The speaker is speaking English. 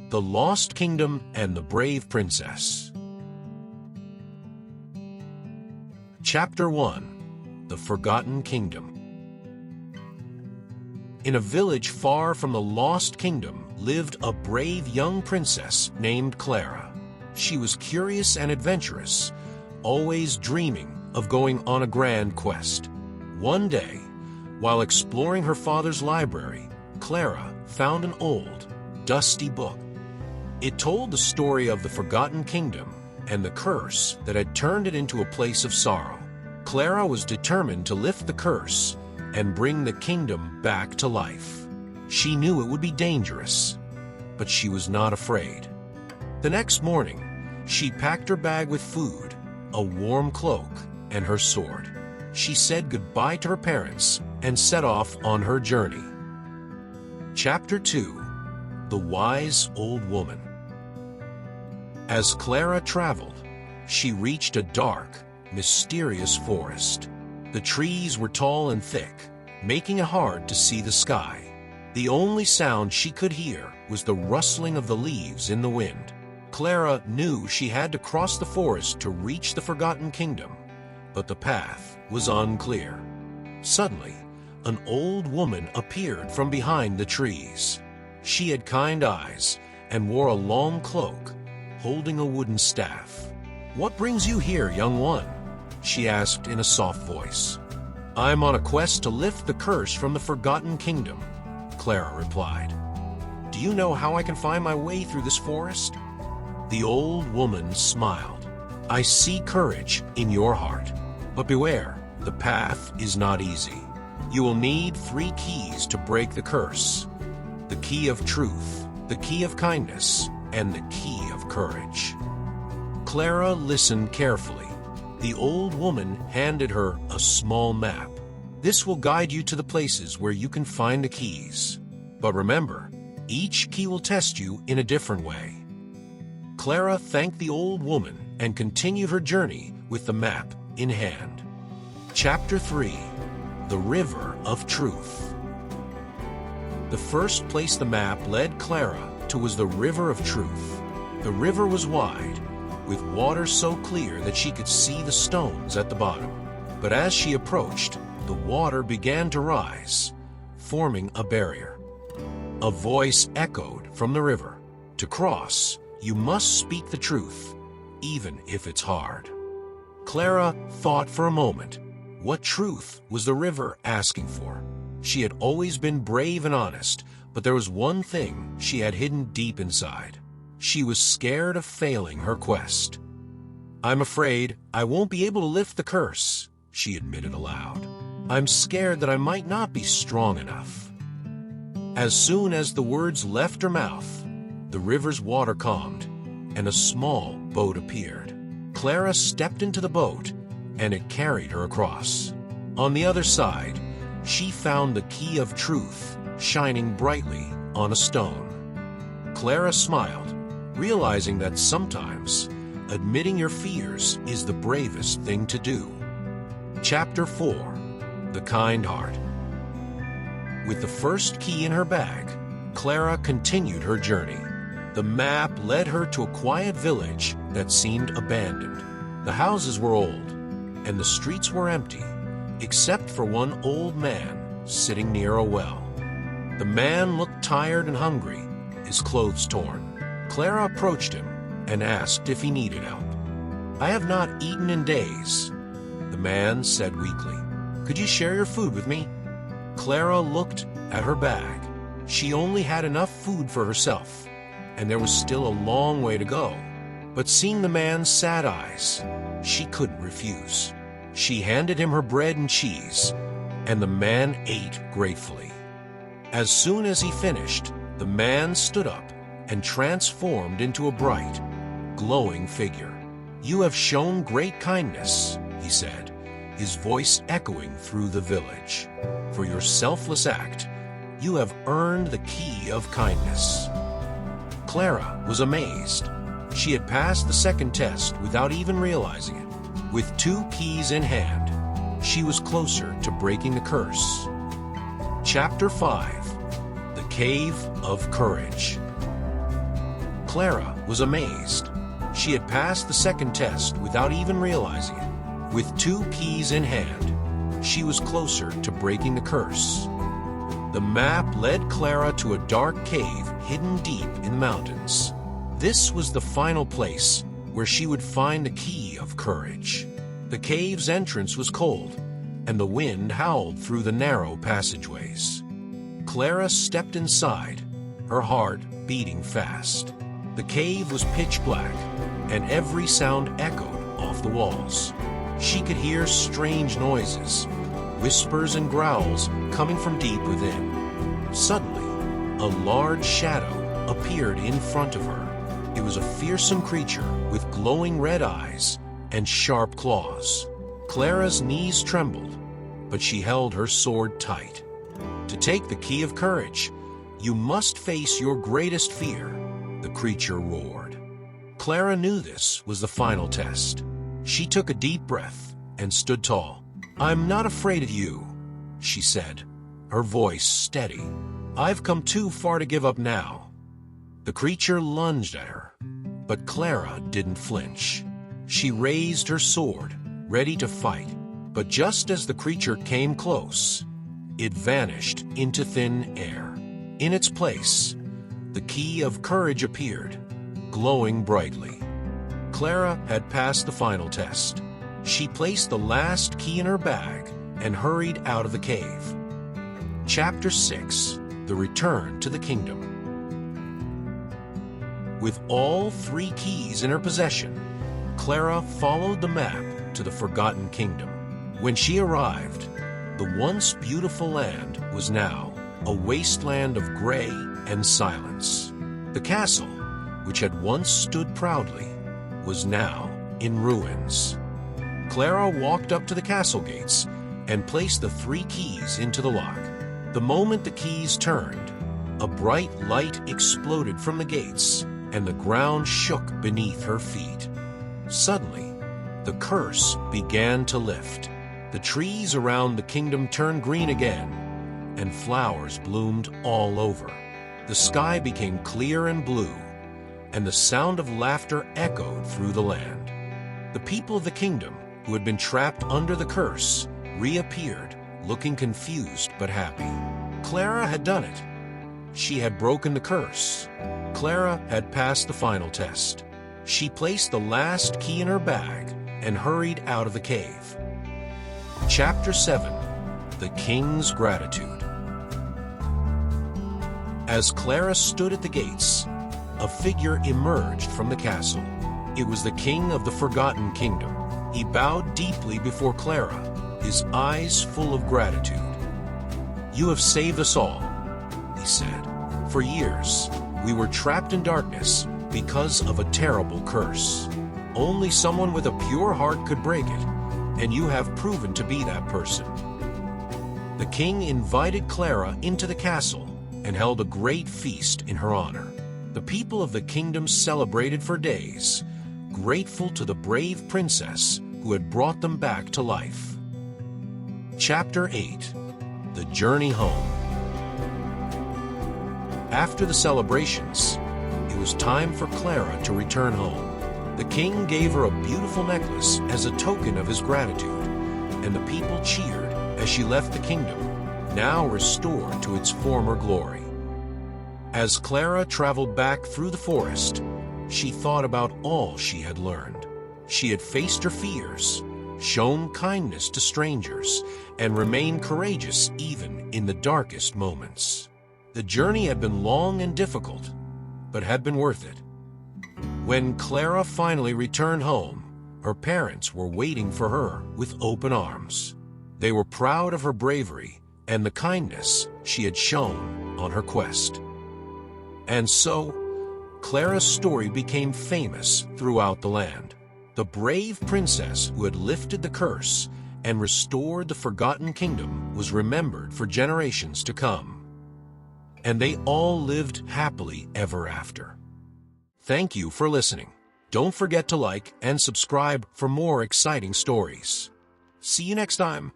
The Lost Kingdom and the Brave Princess. Chapter 1. The Forgotten Kingdom. In a village far from the Lost Kingdom lived a brave young princess named Clara. She was curious and adventurous, always dreaming of going on a grand quest. One day, while exploring her father's library, Clara found an old, dusty book. It told the story of the Forgotten Kingdom and the curse that had turned it into a place of sorrow. Clara was determined to lift the curse and bring the kingdom back to life. She knew it would be dangerous, but she was not afraid. The next morning, she packed her bag with food, a warm cloak, and her sword. She said goodbye to her parents and set off on her journey. Chapter 2. The Wise Old Woman. As Clara traveled, she reached a dark, mysterious forest. The trees were tall and thick, making it hard to see the sky. The only sound she could hear was the rustling of the leaves in the wind. Clara knew she had to cross the forest to reach the Forgotten Kingdom, but the path was unclear. Suddenly, an old woman appeared from behind the trees. She had kind eyes and wore a long cloak, holding a wooden staff. "What brings you here, young one?" she asked in a soft voice. "I'm on a quest to lift the curse from the Forgotten Kingdom," Clara replied. "Do you know how I can find my way through this forest?" The old woman smiled. "I see courage in your heart, but beware, the path is not easy. You will need 3 keys to break the curse: the key of truth, the key of kindness, and the key of courage." Clara listened carefully. The old woman handed her a small map. "This will guide you to the places where you can find the keys. But remember, each key will test you in a different way." Clara thanked the old woman and continued her journey with the map in hand. Chapter 3. The River of Truth. The first place the map led Clara to was the River of Truth. The river was wide, with water so clear that she could see the stones at the bottom. But as she approached, the water began to rise, forming a barrier. A voice echoed from the river. "To cross, you must speak the truth, even if it's hard." Clara thought for a moment. What truth was the river asking for? She had always been brave and honest, but there was one thing she had hidden deep inside. She was scared of failing her quest. "I'm afraid I won't be able to lift the curse," she admitted aloud. "I'm scared that I might not be strong enough." As soon as the words left her mouth, the river's water calmed, and a small boat appeared. Clara stepped into the boat, and it carried her across. On the other side, she found the key of truth shining brightly on a stone. Clara smiled, realizing that sometimes admitting your fears is the bravest thing to do. Chapter 4. The Kind Heart. With the first key in her bag, Clara continued her journey. The map led her to a quiet village that seemed abandoned. The houses were old, and the streets were empty, except for one old man sitting near a well. The man looked tired and hungry, his clothes torn. Clara approached him and asked if he needed help. "I have not eaten in days," the man said weakly. "Could you share your food with me?" Clara looked at her bag. She only had enough food for herself, and there was still a long way to go. But seeing the man's sad eyes, she couldn't refuse. She handed him her bread and cheese, and the man ate gratefully. As soon as he finished, the man stood up and transformed into a bright, glowing figure. "You have shown great kindness," he said, his voice echoing through the village. "For your selfless act, you have earned the key of kindness." Clara was amazed. She had passed the second test without even realizing it. With 2 keys in hand, she was closer to breaking the curse. Chapter 5. The Cave of Courage. Clara was amazed. She had passed the second test without even realizing it. With 2 keys in hand, she was closer to breaking the curse. The map led Clara to a dark cave hidden deep in the mountains. This was the final place where she would find the key of courage. The cave's entrance was cold, and the wind howled through the narrow passageways. Clara stepped inside, her heart beating fast. The cave was pitch black, and every sound echoed off the walls. She could hear strange noises, whispers and growls coming from deep within. Suddenly, a large shadow appeared in front of her. It was a fearsome creature with glowing red eyes and sharp claws. Clara's knees trembled, but she held her sword tight. To take the key of courage, you must face your greatest fear, the creature roared. Clara knew this was the final test. She took a deep breath and stood tall. "I'm not afraid of you," she said, her voice steady. "I've come too far to give up now." The creature lunged at her, but Clara didn't flinch. She raised her sword, ready to fight, but just as the creature came close, it vanished into thin air. In its place, the key of courage appeared, glowing brightly. Clara had passed the final test. She placed the last key in her bag and hurried out of the cave. Chapter 6: The Return to the Kingdom. With all 3 keys in her possession, Clara followed the map to the Forgotten Kingdom. When she arrived, the once beautiful land was now a wasteland of gray and silence. The castle, which had once stood proudly, was now in ruins. Clara walked up to the castle gates and placed the 3 keys into the lock. The moment the keys turned, a bright light exploded from the gates, and the ground shook beneath her feet. Suddenly, the curse began to lift. The trees around the kingdom turned green again, and flowers bloomed all over. The sky became clear and blue, and the sound of laughter echoed through the land. The people of the kingdom, who had been trapped under the curse, reappeared, looking confused but happy. Clara had done it. She had broken the curse. Clara had passed the final test. She placed the last key in her bag and hurried out of the cave. Chapter 7: The King's Gratitude. As Clara stood at the gates, a figure emerged from the castle. It was the king of the Forgotten Kingdom. He bowed deeply before Clara, his eyes full of gratitude. "You have saved us all," he said. "For years, we were trapped in darkness because of a terrible curse. Only someone with a pure heart could break it, and you have proven to be that person." The king invited Clara into the castle and held a great feast in her honor. The people of the kingdom celebrated for days, grateful to the brave princess who had brought them back to life. Chapter 8: The Journey Home. After the celebrations, it was time for Clara to return home. The king gave her a beautiful necklace as a token of his gratitude, and the people cheered as she left the kingdom, now restored to its former glory. As Clara traveled back through the forest, she thought about all she had learned. She had faced her fears, shown kindness to strangers, and remained courageous even in the darkest moments. The journey had been long and difficult, but had been worth it. When Clara finally returned home, her parents were waiting for her with open arms. They were proud of her bravery and the kindness she had shown on her quest. And so, Clara's story became famous throughout the land. The brave princess who had lifted the curse and restored the Forgotten Kingdom was remembered for generations to come. And they all lived happily ever after. Thank you for listening. Don't forget to like and subscribe for more exciting stories. See you next time.